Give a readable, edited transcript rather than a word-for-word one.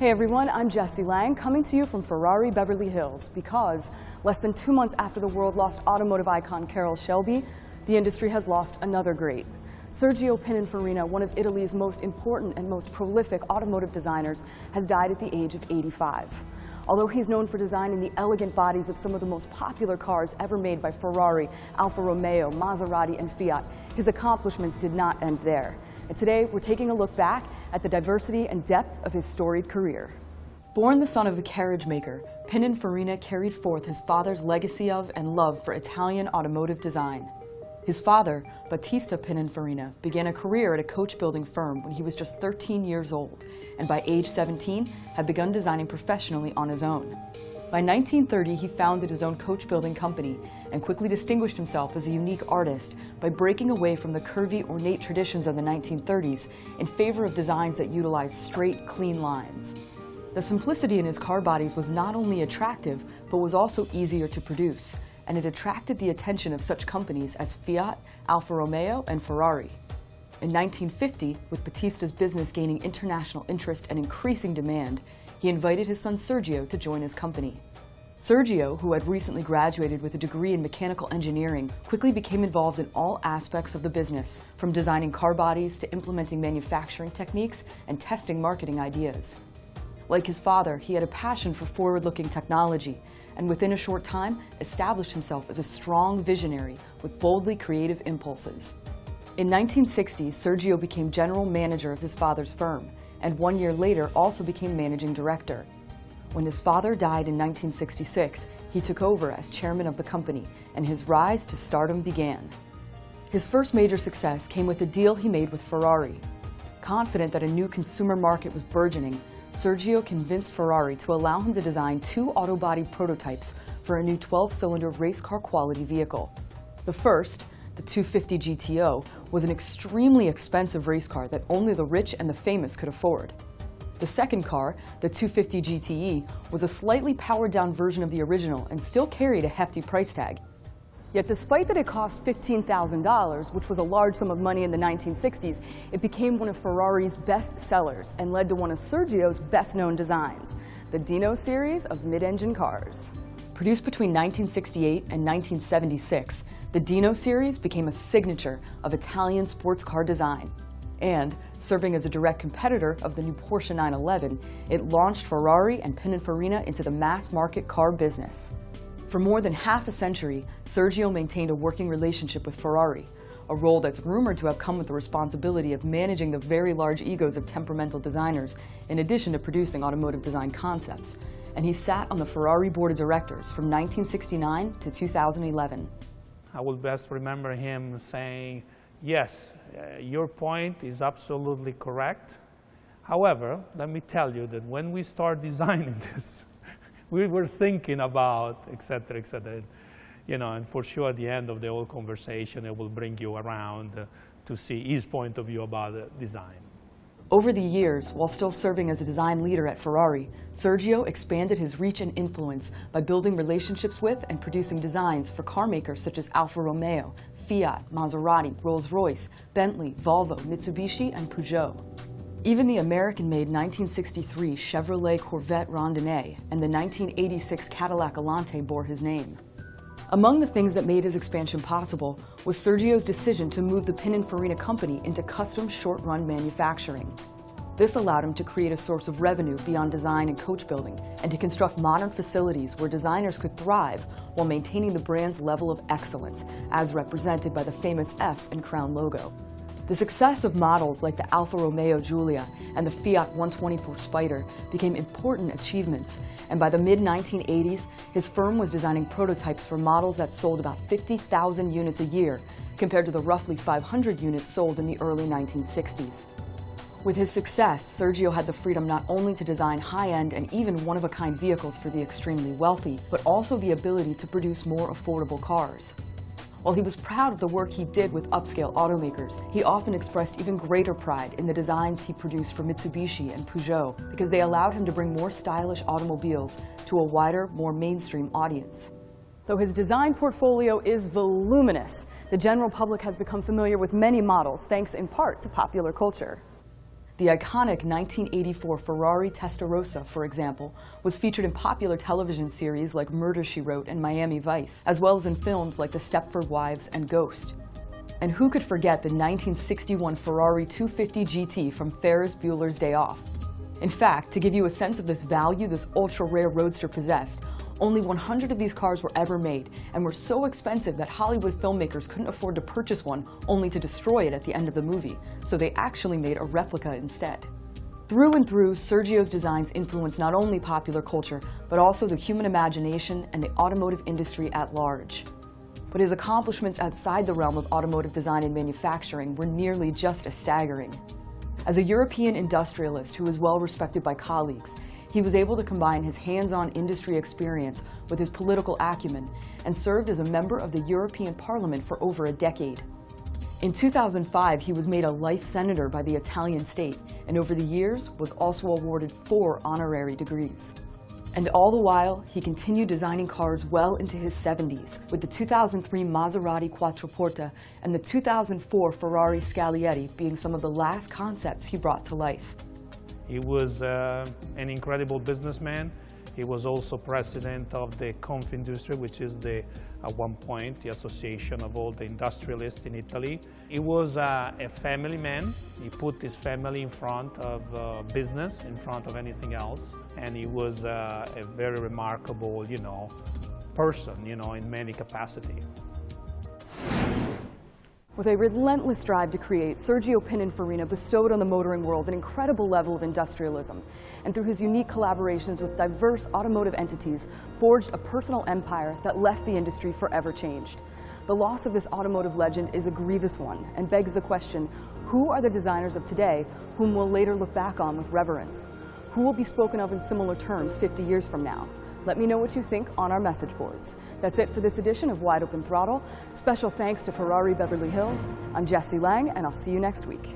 Hey everyone, I'm Jessie Lang, coming to you from Ferrari Beverly Hills, because less than 2 months after the world lost automotive icon Carroll Shelby, the industry has lost another great. Sergio Pininfarina, one of Italy's most important and most prolific automotive designers, has died at the age of 85. Although he's known for designing the elegant bodies of some of the most popular cars ever made by Ferrari, Alfa Romeo, Maserati, and Fiat, his accomplishments did not end there. And today, we're taking a look back at the diversity and depth of his storied career. Born the son of a carriage maker, Pininfarina carried forth his father's legacy of and love for Italian automotive design. His father, Battista Pininfarina, began a career at a coach-building firm when he was just 13 years old, and by age 17 had begun designing professionally on his own. By 1930, he founded his own coach-building company and quickly distinguished himself as a unique artist by breaking away from the curvy, ornate traditions of the 1930s in favor of designs that utilized straight, clean lines. The simplicity in his car bodies was not only attractive, but was also easier to produce, and it attracted the attention of such companies as Fiat, Alfa Romeo, and Ferrari. In 1950, with Battista's business gaining international interest and increasing demand, he invited his son Sergio to join his company. Sergio, who had recently graduated with a degree in mechanical engineering, quickly became involved in all aspects of the business, from designing car bodies to implementing manufacturing techniques and testing marketing ideas. Like his father, he had a passion for forward-looking technology, and within a short time established himself as a strong visionary with boldly creative impulses. In 1960, Sergio became general manager of his father's firm, and 1 year later also became managing director. When his father died in 1966, he took over as chairman of the company, and his rise to stardom began. His first major success came with a deal he made with Ferrari. Confident that a new consumer market was burgeoning, Sergio convinced Ferrari to allow him to design 2 auto-body prototypes for a new 12-cylinder race car quality vehicle. The first, the 250 GTO, was an extremely expensive race car that only the rich and the famous could afford. The second car, the 250 GTE, was a slightly powered-down version of the original and still carried a hefty price tag. Yet despite that it cost $15,000, which was a large sum of money in the 1960s, it became one of Ferrari's best sellers and led to one of Sergio's best-known designs, the Dino series of mid-engine cars. Produced between 1968 and 1976, the Dino series became a signature of Italian sports car design. And, serving as a direct competitor of the new Porsche 911, it launched Ferrari and Pininfarina into the mass-market car business. For more than half a century, Sergio maintained a working relationship with Ferrari, a role that's rumored to have come with the responsibility of managing the very large egos of temperamental designers, in addition to producing automotive design concepts. And he sat on the Ferrari board of directors from 1969 to 2011. I will best remember him saying, yes, your point is absolutely correct. However, let me tell you that when we start designing this, we were thinking about, et cetera, and for sure at the end of the whole conversation, it will bring you around to see his point of view about design. Over the years, while still serving as a design leader at Ferrari, Sergio expanded his reach and influence by building relationships with and producing designs for car makers such as Alfa Romeo, Fiat, Maserati, Rolls-Royce, Bentley, Volvo, Mitsubishi, and Peugeot. Even the American-made 1963 Chevrolet Corvette Rondinette and the 1986 Cadillac Alante bore his name. Among the things that made his expansion possible was Sergio's decision to move the Pininfarina company into custom short-run manufacturing. This allowed him to create a source of revenue beyond design and coach building, and to construct modern facilities where designers could thrive while maintaining the brand's level of excellence, as represented by the famous F and Crown logo. The success of models like the Alfa Romeo Giulia and the Fiat 124 Spider became important achievements, and by the mid-1980s, his firm was designing prototypes for models that sold about 50,000 units a year, compared to the roughly 500 units sold in the early 1960s. With his success, Sergio had the freedom not only to design high-end and even one-of-a-kind vehicles for the extremely wealthy, but also the ability to produce more affordable cars. While he was proud of the work he did with upscale automakers, he often expressed even greater pride in the designs he produced for Mitsubishi and Peugeot, because they allowed him to bring more stylish automobiles to a wider, more mainstream audience. Though his design portfolio is voluminous, the general public has become familiar with many models, thanks in part to popular culture. The iconic 1984 Ferrari Testarossa, for example, was featured in popular television series like Murder, She Wrote and Miami Vice, as well as in films like The Stepford Wives and Ghost. And who could forget the 1961 Ferrari 250 GT from Ferris Bueller's Day Off? In fact, to give you a sense of this value this ultra-rare roadster possessed, only 100 of these cars were ever made, and were so expensive that Hollywood filmmakers couldn't afford to purchase one only to destroy it at the end of the movie, so they actually made a replica instead. Through and through, Sergio's designs influenced not only popular culture, but also the human imagination and the automotive industry at large. But his accomplishments outside the realm of automotive design and manufacturing were nearly just as staggering. As a European industrialist who was well respected by colleagues, he was able to combine his hands-on industry experience with his political acumen and served as a member of the European Parliament for over a decade. In 2005, he was made a life senator by the Italian state, and over the years was also awarded 4 honorary degrees. And all the while, he continued designing cars well into his 70s, with the 2003 Maserati Quattroporta and the 2004 Ferrari Scaglietti being some of the last concepts he brought to life. He was an incredible businessman. He was also president of the Confindustria, which is at one point, the association of all the industrialists in Italy. He was a family man. He put his family in front of business, in front of anything else. And he was a very remarkable, person, in many capacities. With a relentless drive to create, Sergio Pininfarina bestowed on the motoring world an incredible level of industrialism, and through his unique collaborations with diverse automotive entities, forged a personal empire that left the industry forever changed. The loss of this automotive legend is a grievous one, and begs the question, who are the designers of today whom we'll later look back on with reverence? Who will be spoken of in similar terms 50 years from now? Let me know what you think on our message boards. That's it for this edition of Wide Open Throttle. Special thanks to Ferrari Beverly Hills. I'm Jessie Lang, and I'll see you next week.